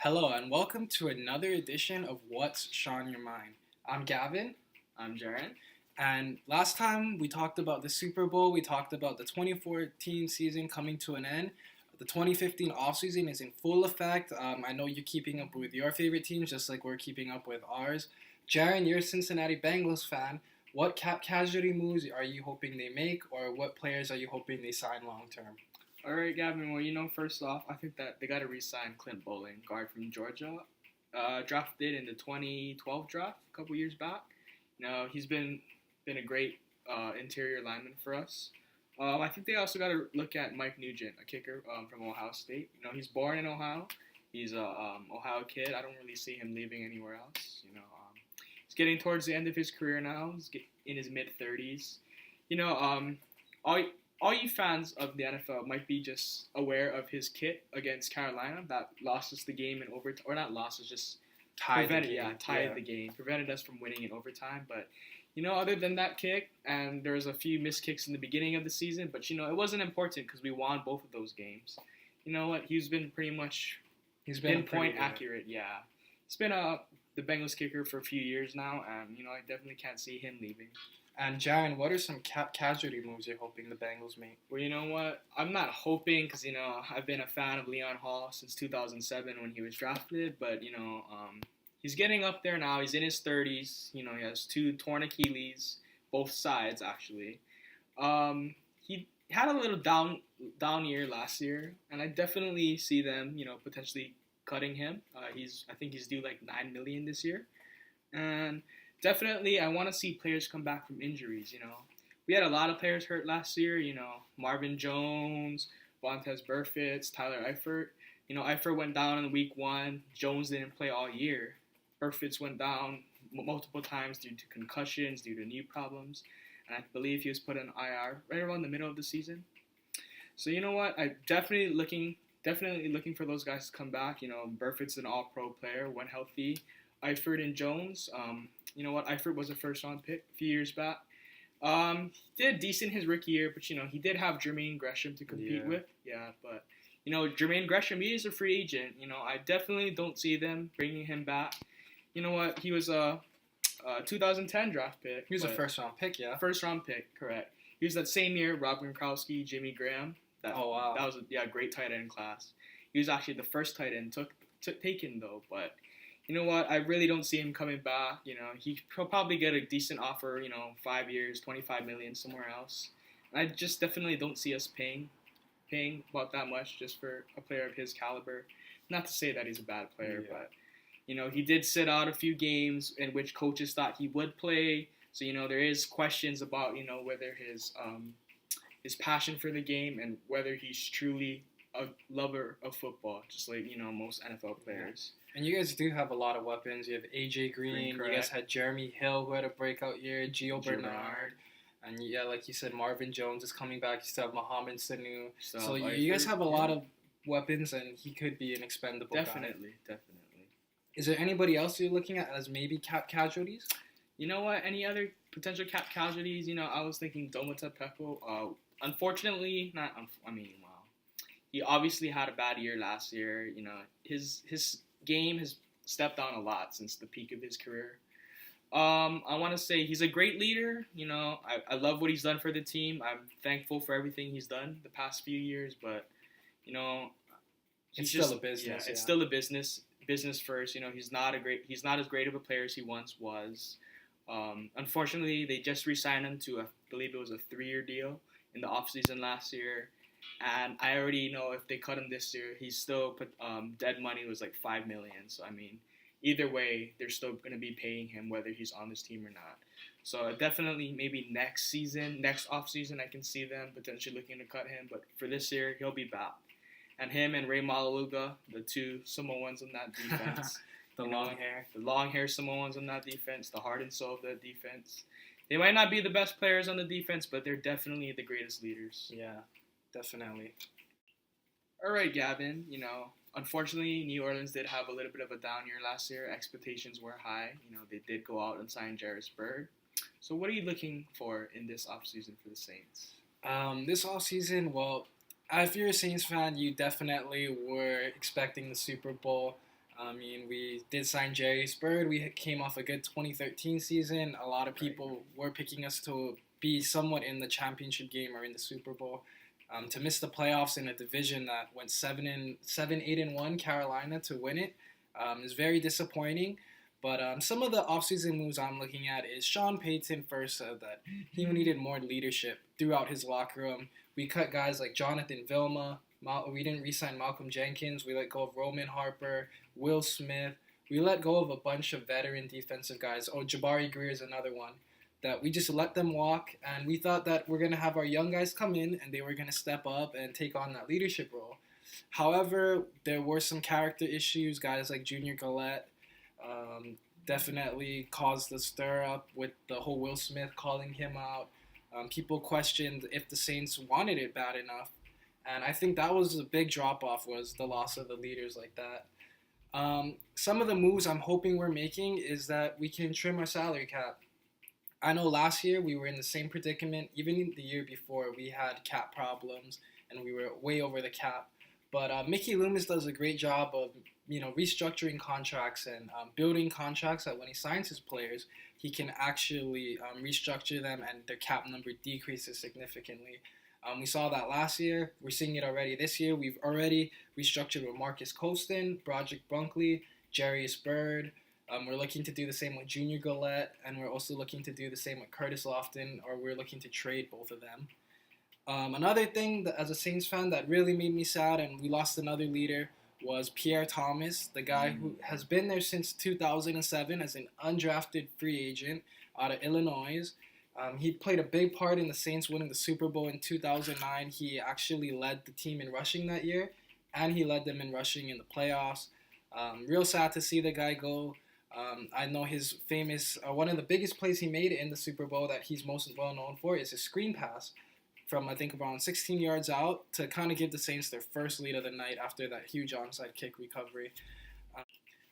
Hello and welcome to another edition of What's Shon Your Mind. I'm Gavin, I'm Jaren. and last time we talked about the Super Bowl, we talked about the 2014 season coming to an end. The 2015 offseason is in full effect. I know you're keeping up with your favorite teams just like we're keeping up with ours. Jaren, you're a Cincinnati Bengals fan. What cap casualty moves are you hoping they make, or what players are you hoping they sign long term? All right, Gavin. Well, first off, I think that they got to re-sign Clint Bowling, guard from Georgia, drafted in the 2012 draft a couple years back. He's been a great interior lineman for us. I think they also got to look at Mike Nugent, a kicker from Ohio State. He's born in Ohio. He's a Ohio kid. I don't really see him leaving anywhere else. He's getting towards the end of his career now. He's in his mid-30s. All all you fans of the NFL might be just aware of his kit against Carolina that lost us the game in overtime, or not lost us, just tied the game, prevented us from winning in overtime. But other than that kick, and there was a few missed kicks in the beginning of the season, but it wasn't important because we won both of those games. You know what? He's been pretty much pinpoint accurate. Yeah, he's been the Bengals kicker for a few years now, and I definitely can't see him leaving. And Jaren, what are some casualty moves you're hoping the Bengals make? Well, you know what? I'm not hoping because I've been a fan of Leon Hall since 2007 when he was drafted. But he's getting up there now. He's in his 30s. He has 2 torn Achilles, both sides actually. He had a little down year last year, and I definitely see them potentially cutting him. I think he's due like $9 million this year, and definitely, I want to see players come back from injuries. We had a lot of players hurt last year. Marvin Jones, Vontaze Burfict, Tyler Eifert. Eifert went down in week 1. Jones didn't play all year. Burfict went down multiple times due to concussions, due to knee problems, and I believe he was put in IR right around the middle of the season. So you know what? I definitely looking for those guys to come back. Burfict's an All-Pro player when healthy. Eifert and Jones. Eifert was a first-round pick a few years back. He did decent his rookie year, but he did have Jermaine Gresham to compete with. Yeah, but Jermaine Gresham, he is a free agent. I definitely don't see them bringing him back. You know what? He was a 2010 draft pick. He was a first-round pick, yeah. First-round pick, correct. He was that same year. Rob Gronkowski, Jimmy Graham. Oh wow. That was a great tight end class. He was actually the first tight end taken though, but. You know what? I really don't see him coming back. He'll probably get a decent offer. 5 years, $25 million somewhere else. And I just definitely don't see us paying about that much just for a player of his caliber. Not to say that he's a bad player, but he did sit out a few games in which coaches thought he would play. So there is questions about whether his passion for the game and whether he's truly a lover of football, just like most NFL players. And you guys do have a lot of weapons. You have AJ Green. You guys had Jeremy Hill, who had a breakout year. Gio Bernard. And like you said, Marvin Jones is coming back. You still have Mohamed Sanu. So you guys have a lot of weapons, and he could be an expendable guy. Definitely. Is there anybody else you're looking at as maybe cap casualties? You know what? Any other potential cap casualties? I was thinking Domata Peko. Unfortunately, not. He obviously had a bad year last year. His game has stepped down a lot since the peak of his career. I want to say he's a great leader. I love what he's done for the team. I'm thankful for everything he's done the past few years, but it's still a business. It's still a business. Business first. He's not as great of a player as he once was. Unfortunately, they just re-signed him to I believe it was a 3-year deal in the offseason last year. And I already know if they cut him this year, he's still put dead money was like $5 million. So either way, they're still going to be paying him whether he's on this team or not. So definitely, maybe next off season, I can see them potentially looking to cut him. But for this year, he'll be back. And him and Ray Malaluga, the 2 Samoans on that defense, the long hair Samoans on that defense, the heart and soul of that defense. They might not be the best players on the defense, but they're definitely the greatest leaders. Yeah. Definitely. All right, Gavin. Unfortunately, New Orleans did have a little bit of a down year last year. Expectations were high. They did go out and sign Jarvis Bird. So what are you looking for in this offseason for the Saints? This offseason, well, if you're a Saints fan, you definitely were expecting the Super Bowl. I mean, we did sign Jerry Spurd. We came off a good 2013 season. A lot of Right. people were picking us to be somewhat in the championship game or in the Super Bowl. To miss the playoffs in a division that went 8-1, Carolina to win it, is very disappointing. But some of the offseason moves I'm looking at is Sean Payton first said that he needed more leadership throughout his locker room. We cut guys like Jonathan Vilma. We didn't re-sign Malcolm Jenkins. We let go of Roman Harper, Will Smith. We let go of a bunch of veteran defensive guys. Oh, Jabari Greer is another one. That we just let them walk, and we thought that we're going to have our young guys come in and they were going to step up and take on that leadership role. However, there were some character issues. Guys like Junior Gillette definitely caused the stir up with the whole Will Smith calling him out. People questioned if the Saints wanted it bad enough. And I think that was a big drop-off, was the loss of the leaders like that. Some of the moves I'm hoping we're making is that we can trim our salary cap. I know last year we were in the same predicament. Even the year before, we had cap problems and we were way over the cap. But Mickey Loomis does a great job of restructuring contracts and building contracts that when he signs his players, he can actually restructure them and their cap number decreases significantly. We saw that last year. We're seeing it already this year. We've already restructured with Marcus Colston, Broderick Bunkley, Jarius Byrd. We're looking to do the same with Junior Gillette, and we're also looking to do the same with Curtis Lofton, or we're looking to trade both of them. Another thing that, as a Saints fan, that really made me sad, and we lost another leader, was Pierre Thomas, the guy who has been there since 2007 as an undrafted free agent out of Illinois. He played a big part in the Saints winning the Super Bowl in 2009. He actually led the team in rushing that year, and he led them in rushing in the playoffs. Real sad to see the guy go. I know his famous, one of the biggest plays he made in the Super Bowl that he's most well known for is his screen pass from, I think, around 16 yards out to kind of give the Saints their first lead of the night after that huge onside kick recovery.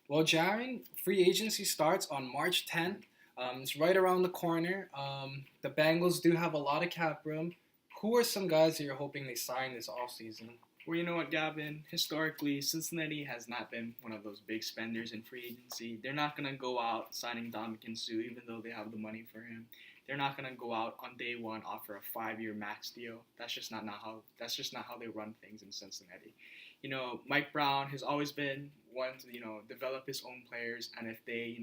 Well, Jaron, free agency starts on March 10th. It's right around the corner. The Bengals do have a lot of cap room. Who are some guys that you're hoping they sign this offseason? Well, you know what, Gavin? Historically, Cincinnati has not been one of those big spenders in free agency. They're not going to go out signing Ndamukong Suh, even though they have the money for him. They're not going to go out on day one offer a 5-year max deal. That's just not how they run things in Cincinnati. You know, Mike Brown has always been one to develop his own players, and if they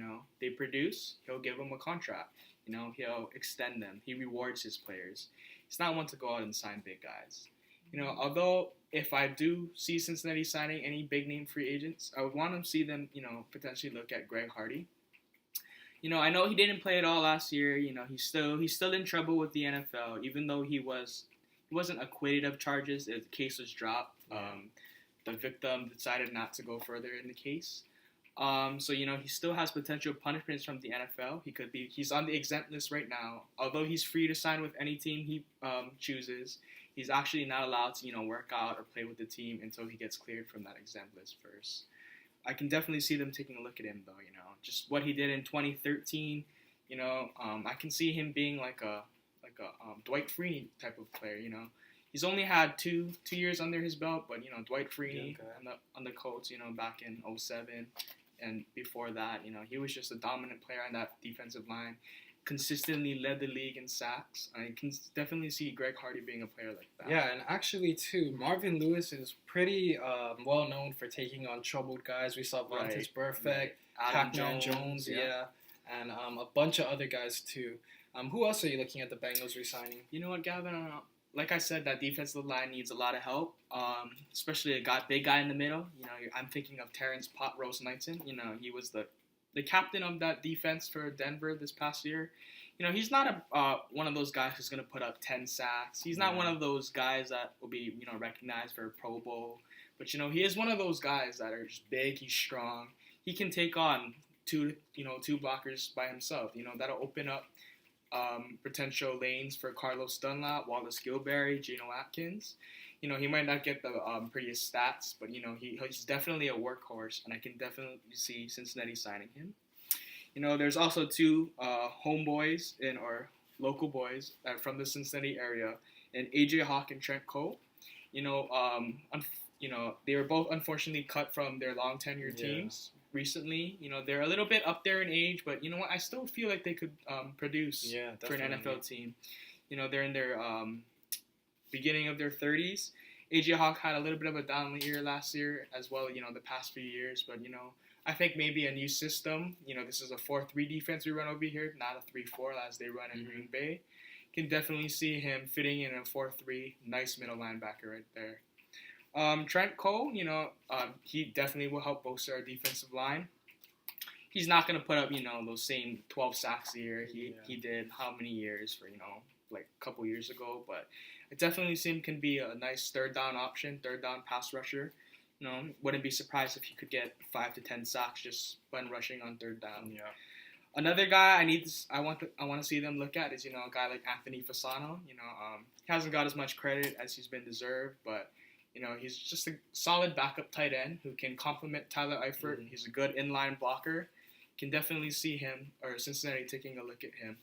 produce, he'll give them a contract. He'll extend them. He rewards his players. He's not one to go out and sign big guys. Although if I do see Cincinnati signing any big name free agents, I would want to see them, potentially look at Greg Hardy. I know he didn't play at all last year. He's still in trouble with the NFL, even though he wasn't acquitted of charges. The case was dropped. The victim decided not to go further in the case. So he still has potential punishments from the NFL. He's on the exempt list right now. Although he's free to sign with any team he chooses, he's actually not allowed to work out or play with the team until he gets cleared from that exempt list first. I can definitely see them taking a look at him though. Just what he did in 2013. I can see him being like a Dwight Freeney type of player. He's only had two years under his belt, but Dwight Freeney on the Colts, back in 2007, and before that, he was just a dominant player on that defensive line. Consistently led the league in sacks. I can definitely see Greg Hardy being a player like that. Yeah, and actually too, Marvin Lewis is pretty well known for taking on troubled guys. We saw Vontaze Burfict, Pac-Man Jones, and a bunch of other guys too. Who else are you looking at the Bengals re-signing? You know what, Gavin? Like I said, that defensive line needs a lot of help, especially a big guy in the middle. I'm thinking of Terrence Pot Rose Knighton. He was the captain of that defense for Denver this past year. He's not one of those guys who's going to put up 10 sacks. He's not one of those guys that will be, recognized for a Pro Bowl. But, he is one of those guys that are just big, he's strong. He can take on two blockers by himself. That'll open up potential lanes for Carlos Dunlap, Wallace Gilberry, Geno Atkins. He might not get the prettiest stats, but, he's definitely a workhorse, and I can definitely see Cincinnati signing him. There's also two homeboys or local boys from the Cincinnati area, and AJ Hawk and Trent Cole. they were both unfortunately cut from their long tenure teams recently. They're a little bit up there in age, but you know what? I still feel like they could produce for an NFL team. They're in their beginning of their 30s. AJ Hawk had a little bit of a down year last year as well, the past few years. But, I think maybe a new system, this is a 4-3 defense we run over here, not a 3-4 as they run in Green Bay. Can definitely see him fitting in a 4-3, nice middle linebacker right there. Trent Cole, he definitely will help bolster our defensive line. He's not going to put up, those same 12 sacks a year he did how many years for, like a couple years ago. But it definitely seems can be a nice third down option, third down pass rusher. Wouldn't be surprised if he could get 5 to 10 sacks just when rushing on third down. Yeah. Another guy I want to see them look at is a guy like Anthony Fasano. He hasn't got as much credit as he's been deserved, but he's just a solid backup tight end who can complement Tyler Eifert. Mm-hmm. He's a good inline blocker. Can definitely see him or Cincinnati taking a look at him.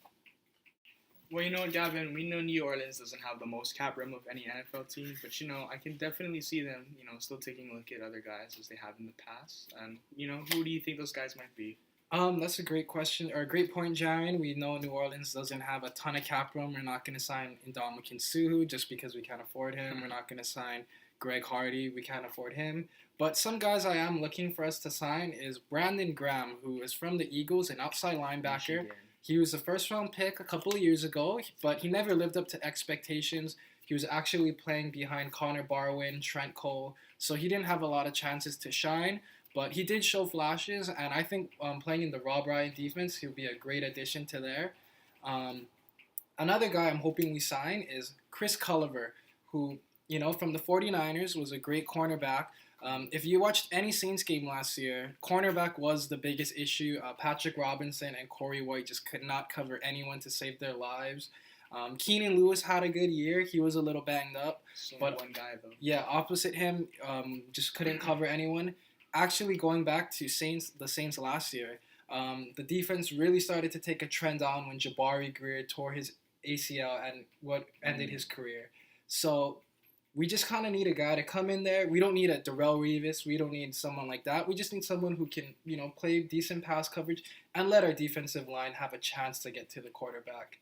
Well, you know what, Gavin? We know New Orleans doesn't have the most cap room of any NFL team, but I can definitely see them, still taking a look at other guys as they have in the past. And who do you think those guys might be? That's a great question, or a great point, Jaron. We know New Orleans doesn't have a ton of cap room. We're not going to sign Ndamukong Suh just because we can't afford him. We're not going to sign Greg Hardy. We can't afford him. But some guys I am looking for us to sign is Brandon Graham, who is from the Eagles, an outside linebacker. Michigan. He was a first-round pick a couple of years ago, but he never lived up to expectations. He was actually playing behind Connor Barwin, Trent Cole, so he didn't have a lot of chances to shine. But he did show flashes, and I think playing in the Rob Ryan defense, he'll be a great addition to there. Another guy I'm hoping we sign is Chris Culliver, who, from the 49ers was a great cornerback. If you watched any Saints game last year, cornerback was the biggest issue. Patrick Robinson and Corey White just could not cover anyone to save their lives. Keenan Lewis had a good year. He was a little banged up. But one guy, though. Yeah, opposite him, just couldn't cover anyone. Actually, going back to the Saints last year, the defense really started to take a trend down when Jabari Greer tore his ACL and what ended his career. So we just kind of need a guy to come in there. We don't need a Darrelle Revis. We don't need someone like that. We just need someone who can, play decent pass coverage and let our defensive line have a chance to get to the quarterback.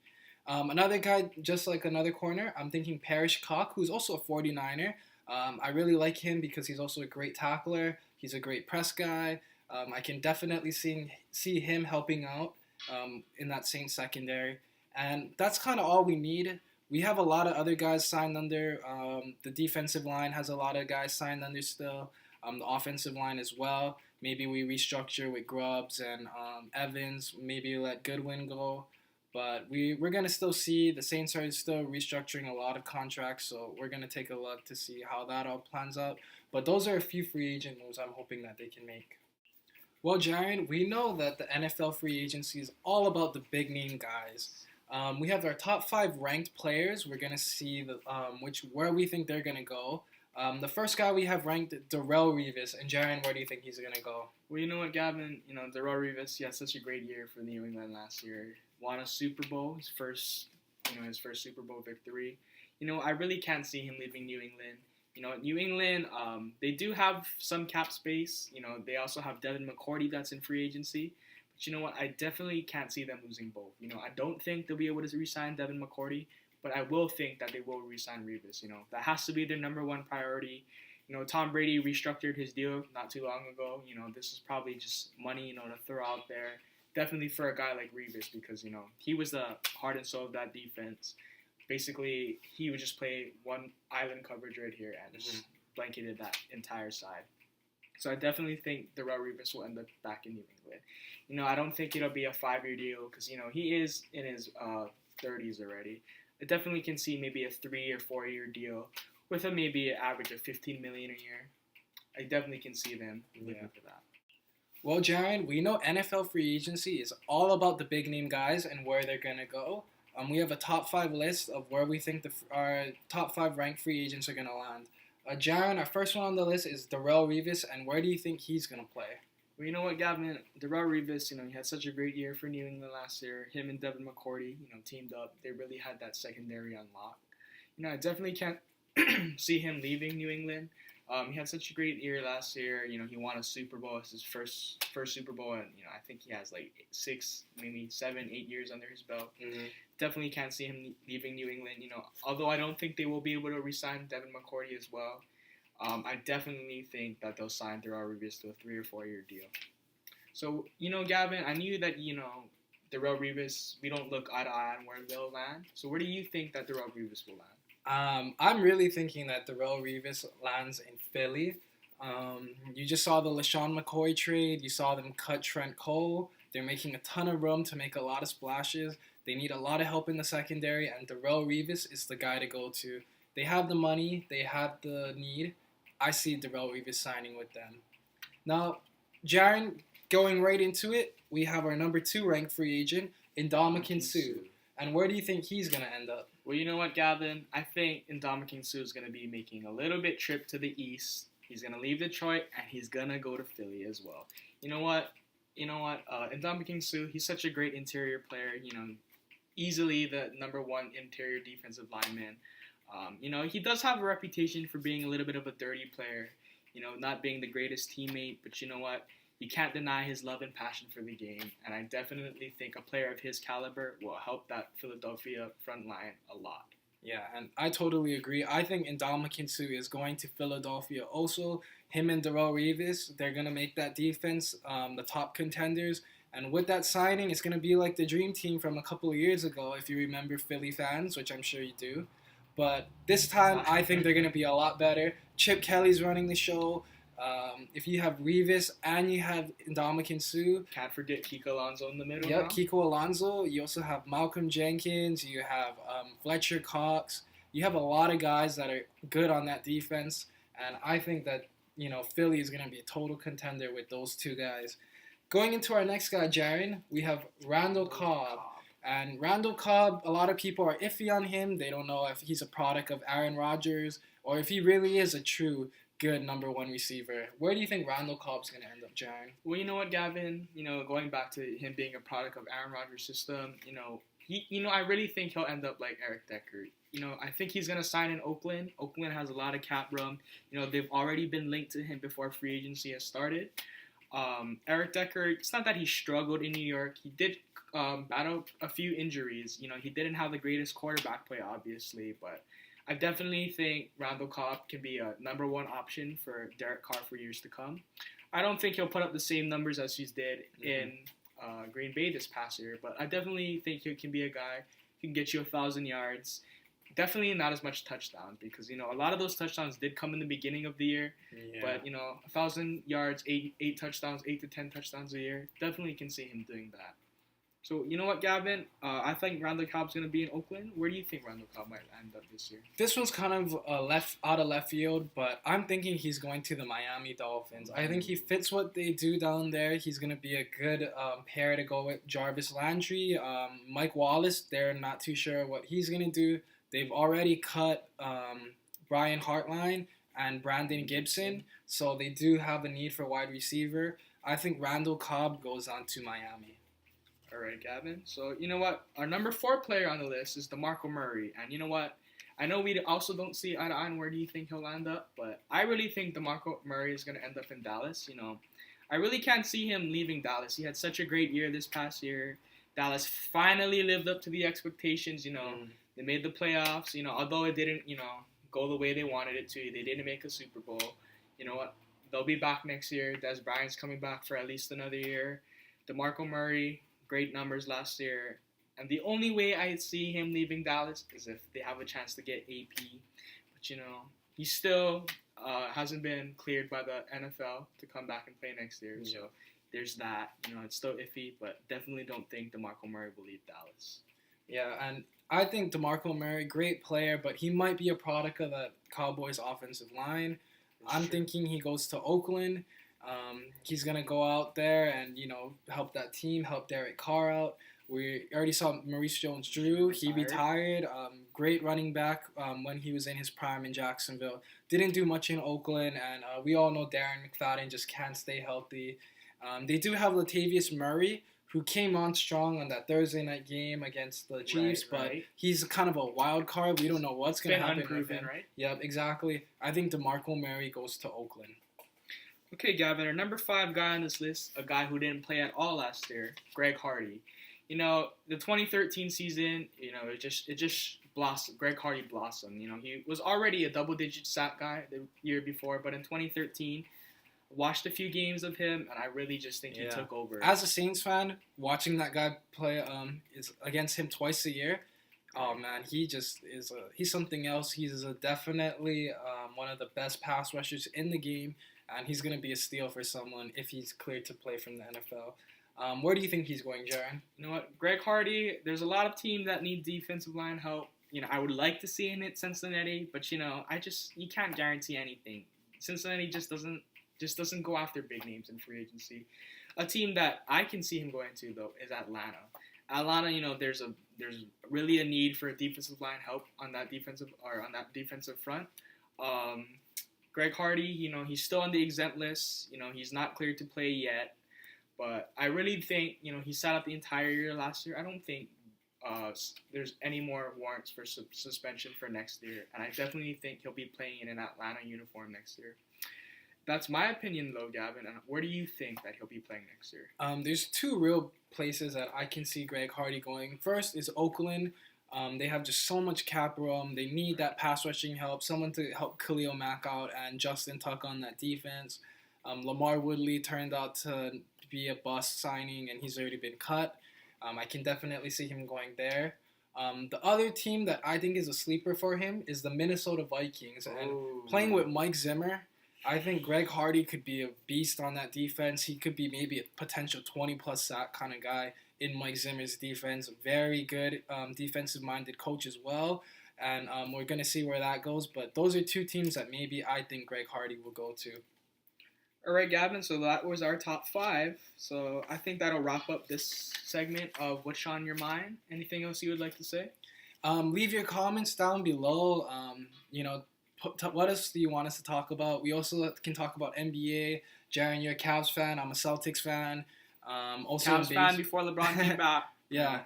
Another guy, just like another corner, I'm thinking Parrish Cock, who's also a 49er. I really like him because he's also a great tackler. He's a great press guy. I can definitely see him helping out in that Saints secondary. And that's kind of all we need. We have a lot of other guys signed under. The defensive line has a lot of guys signed under still. The offensive line as well. Maybe we restructure with Grubbs and Evans. Maybe let Goodwin go. But we're going to still see the Saints are still restructuring a lot of contracts. So we're going to take a look to see how that all plans out. But those are a few free agent moves I'm hoping that they can make. Well, Jaron, we know that the NFL free agency is all about the big name guys. We have our top 5 ranked players. We're going to see where we think they're going to go. The first guy we have ranked, Darrelle Revis. And Jaron, where do you think he's going to go? Well, you know what, Gavin? Darrelle Revis, he had such a great year for New England last year. Won a Super Bowl, his first Super Bowl victory. I really can't see him leaving New England. New England, they do have some cap space. They also have Devin McCourty that's in free agency. But you know what? I definitely can't see them losing both. I don't think they'll be able to re-sign Devin McCourty, but I will think that they will re-sign Revis. That has to be their number one priority. Tom Brady restructured his deal not too long ago. This is probably just money, to throw out there. Definitely for a guy like Revis because, he was the heart and soul of that defense. Basically, he would just play one island coverage right here and just blanketed that entire side. So I definitely think Darrelle Revis will end up back in New England. I don't think it'll be a 5-year deal because, he is in his 30s already. I definitely can see maybe a 3 or 4-year deal with maybe an average of $15 million a year. I definitely can see them looking for that. Well, Jaron, we know NFL free agency is all about the big name guys and where they're going to go. We have a top 5 list of where we think our top 5 ranked free agents are going to land. Jaron, our first one on the list is Darrelle Revis, and where do you think he's going to play? Well, you know what, Gavin? Darrelle Revis, he had such a great year for New England last year. Him and Devin McCourty, teamed up. They really had that secondary on lock. I definitely can't see him leaving New England. He had such a great year last year. You know, he won a Super Bowl. It's his first Super Bowl, and you know, I think he has like 6, maybe 7, 8 years under his belt. Mm-hmm. Definitely can't see him leaving New England. You know, although I don't think they will be able to re-sign Devin McCourty as well. I definitely think that they'll sign Darrelle Revis to a 3 or 4 year deal. So, you know, Gavin, I knew that, you know, Darrelle Revis, we don't look eye to eye on where they'll land. So where do you think that Darrelle Revis will land? I'm really thinking that Darrelle Revis lands in Philly. You just saw the LaShawn McCoy trade. You saw them cut Trent Cole. They're making a ton of room to make a lot of splashes. They need a lot of help in the secondary, and Darrelle Revis is the guy to go to. They have the money. They have the need. I see Darrelle Revis signing with them. Now, Jaron, going right into it, we have our number 2 ranked free agent, Ndamukong Suh. And where do you think he's going to end up? Well, you know what, Gavin? I think Ndamukong Suh is going to be making a little bit trip to the east. He's going to leave Detroit, and he's going to go to Philly as well. You know what? Ndamukong Suh, he's such a great interior player. You know, easily the number 1 interior defensive lineman. You know, he does have a reputation for being a little bit of a dirty player. You know, not being the greatest teammate, but you know what? You can't deny his love and passion for the game, and I definitely think a player of his caliber will help that Philadelphia front line a lot. Yeah, and I totally agree. I think Ndamukong Suh is going to Philadelphia also. Him and Darrelle Revis, they're going to make that defense the top contenders. And with that signing, it's going to be like the dream team from a couple of years ago, if you remember Philly fans, which I'm sure you do. But this time, I think they're going to be a lot better. Chip Kelly's running the show. If you have Revis and you have Ndamukong Suh. Can't forget Kiko Alonso in the middle. Yep, now. Kiko Alonso. You also have Malcolm Jenkins. You have Fletcher Cox. You have a lot of guys that are good on that defense. And I think that, you know, Philly is going to be a total contender with those 2 guys. Going into our next guy, Jaron, we have Randall Cobb. And Randall Cobb, a lot of people are iffy on him. They don't know if he's a product of Aaron Rodgers or if he really is a true good number 1 receiver. Where do you think Randall Cobb's going to end up, Jaron? Well, you know what, Gavin? You know, going back to him being a product of Aaron Rodgers' system, I really think he'll end up like Eric Decker. You know, I think he's going to sign in Oakland. Oakland has a lot of cap room. You know, they've already been linked to him before free agency has started. Eric Decker, it's not that he struggled in New York. He did battle a few injuries. You know, he didn't have the greatest quarterback play, obviously, but I definitely think Randall Cobb can be a number 1 option for Derek Carr for years to come. I don't think he'll put up the same numbers as he's did in Green Bay this past year, but I definitely think he can be a guy who can get you 1,000 yards. Definitely not as much touchdowns because, you know, a lot of those touchdowns did come in the beginning of the year. Yeah. But, you know, 1,000 yards, 8 touchdowns, 8 to 10 touchdowns a year. Definitely can see him doing that. So, you know what, Gavin? I think Randall Cobb's going to be in Oakland. Where do you think Randall Cobb might end up this year? This one's kind of out of left field, but I'm thinking he's going to the Miami Dolphins. I think he fits what they do down there. He's going to be a good pair to go with Jarvis Landry. Mike Wallace, they're not too sure what he's going to do. They've already cut Brian Hartline and Brandon Gibson, so they do have a need for wide receiver. I think Randall Cobb goes on to Miami. All right, Gavin. So, you know what? Our number 4 player on the list is DeMarco Murray. And you know what? I know we also don't see eye to eye on where do you think he'll end up, but I really think DeMarco Murray is going to end up in Dallas. You know, I really can't see him leaving Dallas. He had such a great year this past year. Dallas finally lived up to the expectations. You know, They made the playoffs. You know, although it didn't, you know, go the way they wanted it to. They didn't make a Super Bowl. You know what? They'll be back next year. Des Bryant's coming back for at least another year. DeMarco Murray, great numbers last year. And the only way I see him leaving Dallas is if they have a chance to get AP. But, you know, he still hasn't been cleared by the NFL to come back and play next year. Yeah. So there's that. You know, it's still iffy, but definitely don't think DeMarco Murray will leave Dallas. Yeah, and I think DeMarco Murray, great player, but he might be a product of the Cowboys offensive line. I'm thinking he goes to Oakland. He's going to go out there and, you know, help that team, help Derek Carr out. We already saw Maurice Jones-Drew. He retired. Great running back when he was in his prime in Jacksonville. Didn't do much in Oakland, and we all know Darren McFadden just can't stay healthy. They do have Latavius Murray, who came on strong on that Thursday night game against the Chiefs, but he's kind of a wild card. We don't know what's going to happen with him. Right? Yep, exactly. I think DeMarco Murray goes to Oakland. Okay, Gavin, our number 5 guy on this list, a guy who didn't play at all last year, Greg Hardy. You know, the 2013 season, you know, it just blossomed. Greg Hardy blossomed. You know, he was already a double-digit sack guy the year before, but in 2013, watched a few games of him, and I really just think he took over. As a Saints fan, watching that guy play is against him twice a year. Oh man, he just is he's something else. He's definitely one of the best pass rushers in the game, and he's gonna be a steal for someone if he's cleared to play from the NFL. Where do you think he's going, Jaron? You know what, Greg Hardy. There's a lot of teams that need defensive line help. You know, I would like to see him at Cincinnati, but you know, you can't guarantee anything. Cincinnati just doesn't go after big names in free agency. A team that I can see him going to though is Atlanta. Atlanta, you know, there's really a need for defensive line help on that defensive front. Greg Hardy, you know, he's still on the exempt list. You know, he's not cleared to play yet. But I really think, you know, he sat out the entire year last year. I don't think there's any more warrants for suspension for next year. And I definitely think he'll be playing in an Atlanta uniform next year. That's my opinion, though, Gavin. And where do you think that he'll be playing next year? There's 2 real places that I can see Greg Hardy going. First is Oakland. They have just so much cap room. They need that pass rushing help, someone to help Khalil Mack out and Justin Tuck on that defense. Lamar Woodley turned out to be a bust signing, and he's already been cut. I can definitely see him going there. The other team that I think is a sleeper for him is the Minnesota Vikings. And playing with Mike Zimmer, I think Greg Hardy could be a beast on that defense. He could be maybe a potential 20-plus sack kind of guy in Mike Zimmer's defense. Very good defensive-minded coach as well. And we're going to see where that goes. But those are 2 teams that maybe I think Greg Hardy will go to. All right, Gavin, so that was our top 5. So I think that'll wrap up this segment of What's on Your Mind. Anything else you would like to say? Leave your comments down below. You know, what else do you want us to talk about? We also can talk about NBA. Jaron, you're a Cavs fan. I'm a Celtics fan. Also Cavs fan before LeBron came back. Yeah.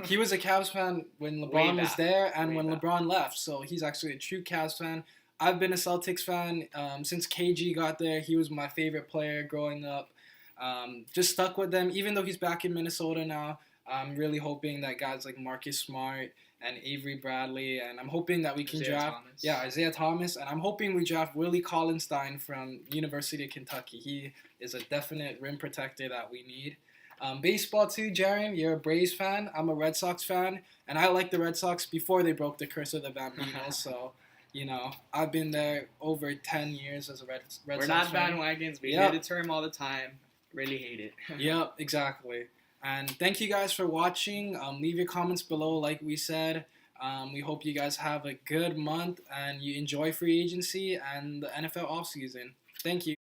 He was a Cavs fan when LeBron was there and when LeBron left. So he's actually a true Cavs fan. I've been a Celtics fan since KG got there. He was my favorite player growing up. Just stuck with them. Even though he's back in Minnesota now, I'm really hoping that guys like Marcus Smart and Avery Bradley, and I'm hoping that we can Isaiah Thomas, and I'm hoping we draft Willie Cauley-Stein from University of Kentucky. He is a definite rim protector that we need. Baseball too, Jaron. You're a Braves fan. I'm a Red Sox fan, and I like the Red Sox before they broke the curse of the Bambinos. So, you know, I've been there over 10 years as a Red Sox fan. We're not bandwagons. We hear the term all the time. Really hate it. Yep, exactly. And thank you guys for watching. Leave your comments below, like we said. We hope you guys have a good month and you enjoy free agency and the NFL offseason. Thank you.